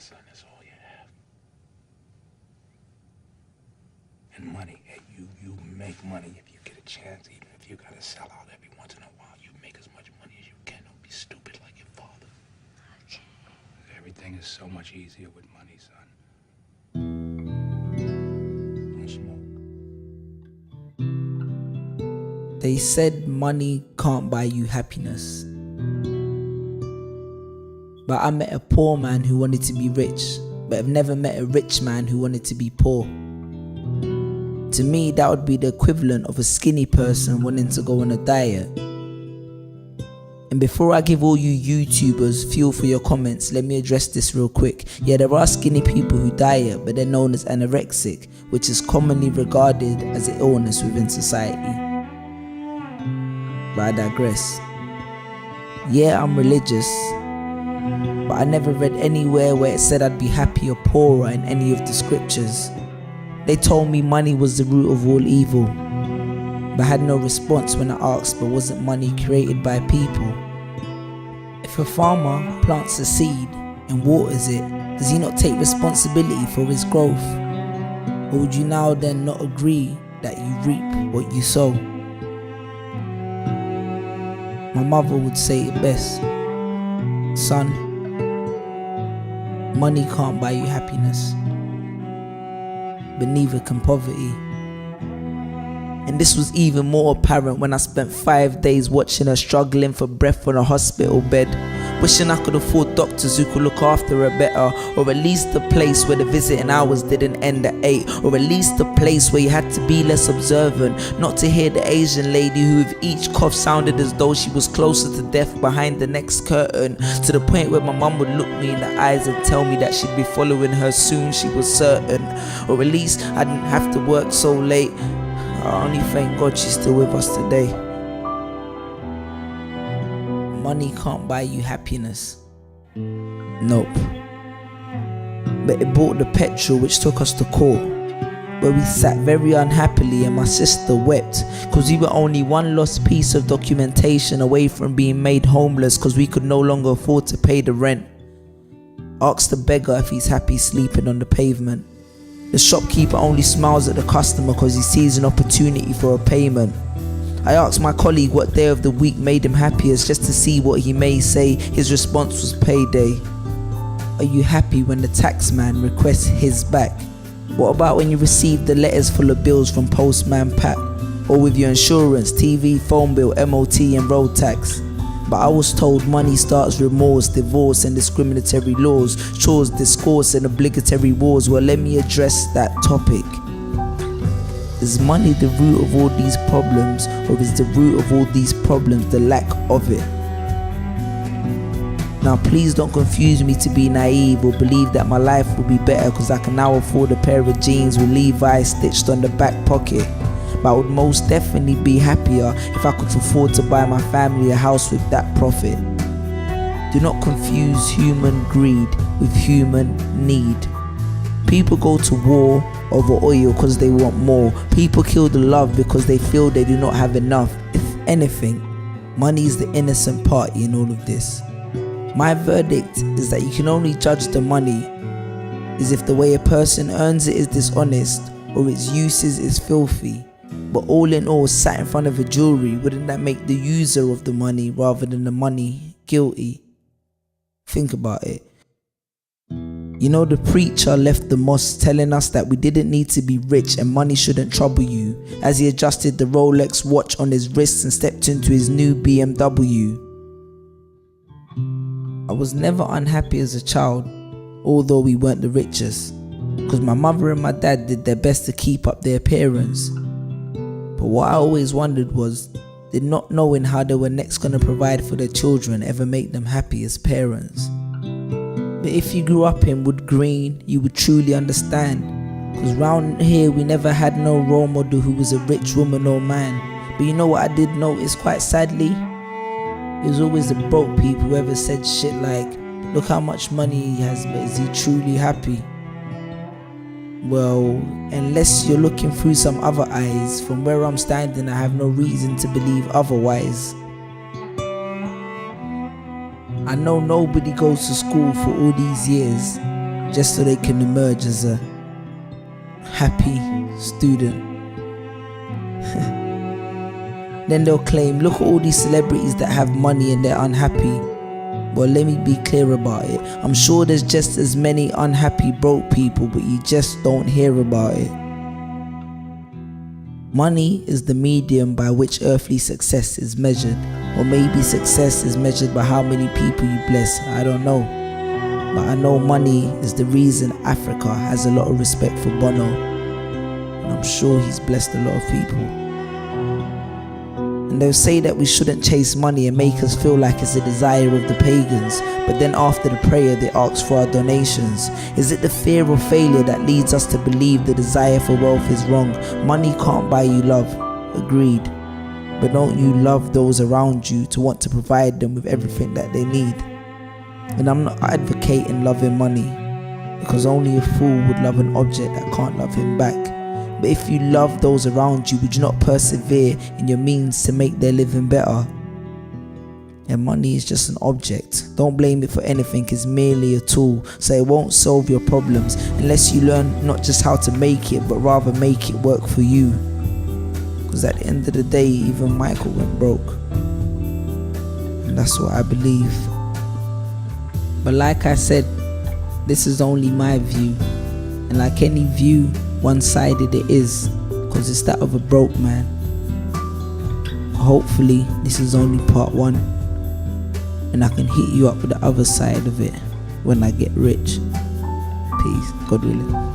son, that's all you have. And money, you make money if you get a chance, even if you gotta sell out every once in a while. You make as much money as you can. Don't be stupid like your father. Okay. Everything is so much easier with money, son. Don't smoke. They said money can't buy you happiness. But I met a poor man who wanted to be rich, but I've never met a rich man who wanted to be poor. To me, that would be the equivalent of a skinny person wanting to go on a diet. And before I give all you YouTubers fuel for your comments, let me address this real quick. Yeah, there are skinny people who diet, but they're known as anorexic, which is commonly regarded as an illness within society. But I digress. Yeah, I'm religious, but I never read anywhere where it said I'd be happy or poorer in any of the scriptures. They told me money was the root of all evil, but I had no response when I asked, but wasn't money created by people? If a farmer plants a seed and waters it, does he not take responsibility for its growth? Or would you now then not agree that you reap what you sow? My mother would say it best. Son, money can't buy you happiness, but neither can poverty. And this was even more apparent when I spent 5 days watching her struggling for breath on a hospital bed, wishing I could afford doctors who could look after her better, or at least a place where the visiting hours didn't end at 8, or at least a place where you had to be less observant, not to hear the Asian lady who with each cough sounded as though she was closer to death behind the next curtain, to the point where my mum would look me in the eyes and tell me that she'd be following her soon, she was certain, or at least I didn't have to work so late. I only thank God she's still with us today. Money can't buy you happiness. Nope. But it bought the petrol which took us to court, where we sat very unhappily and my sister wept, cause we were only one lost piece of documentation away from being made homeless, cause we could no longer afford to pay the rent. Ask the beggar if he's happy sleeping on the pavement. The shopkeeper only smiles at the customer cause he sees an opportunity for a payment. I asked my colleague what day of the week made him happiest, just to see what he may say. His response was payday. Are you happy when the taxman requests his back? What about when you receive the letters full of bills from Postman Pat? Or with your insurance, TV, phone bill, MOT and road tax? But I was told money starts remorse, divorce and discriminatory laws, chores, discourse and obligatory wars. Well, let me address that topic. Is money the root of all these problems, or is the root of all these problems the lack of it? Now please don't confuse me to be naive or believe that my life will be better because I can now afford a pair of jeans with Levi's stitched on the back pocket. But I would most definitely be happier if I could afford to buy my family a house with that profit. Do not confuse human greed with human need. People go to war over oil because they want more. People kill the love because they feel they do not have enough. If anything, money is the innocent party in all of this. My verdict is that you can only judge the money is if the way a person earns it is dishonest or its uses is filthy. But all in all, sat in front of a jury, wouldn't that make the user of the money rather than the money guilty? Think about it. You know, the preacher left the mosque telling us that we didn't need to be rich and money shouldn't trouble you, as he adjusted the Rolex watch on his wrist and stepped into his new BMW. I was never unhappy as a child, although we weren't the richest, because my mother and my dad did their best to keep up their appearance. But what I always wondered was, did not knowing how they were next going to provide for their children ever make them happy as parents? But if you grew up in Wood Green, you would truly understand, because round here we never had no role model who was a rich woman or man. But you know what I did notice quite sadly? It was always the broke people who ever said shit like, look how much money he has, but is he truly happy? Well, unless you're looking through some other eyes, from where I'm standing I have no reason to believe otherwise. I know nobody goes to school for all these years, just so they can emerge as a happy student. Then they'll claim, look at all these celebrities that have money and they're unhappy. Well, let me be clear about it. I'm sure there's just as many unhappy broke people, but you just don't hear about it. Money is the medium by which earthly success is measured. Or maybe success is measured by how many people you bless. I don't know. But I know money is the reason Africa has a lot of respect for Bono. And I'm sure he's blessed a lot of people. And they'll say that we shouldn't chase money and make us feel like it's a desire of the pagans, but then after the prayer they ask for our donations. Is it the fear of failure that leads us to believe the desire for wealth is wrong? Money can't buy you love, agreed. But don't you love those around you to want to provide them with everything that they need? And I'm not advocating loving money, because only a fool would love an object that can't love him back. But if you love those around you, would you not persevere in your means to make their living better? And money is just an object. Don't blame it for anything, it's merely a tool. So it won't solve your problems unless you learn not just how to make it, but rather make it work for you. Because at the end of the day, even Michael went broke. And that's what I believe. But like I said, this is only my view. And like any view, one-sided it is, because it's that of a broke man. Hopefully this is only part one, and I can hit you up with the other side of it when I get rich. Peace, God willing.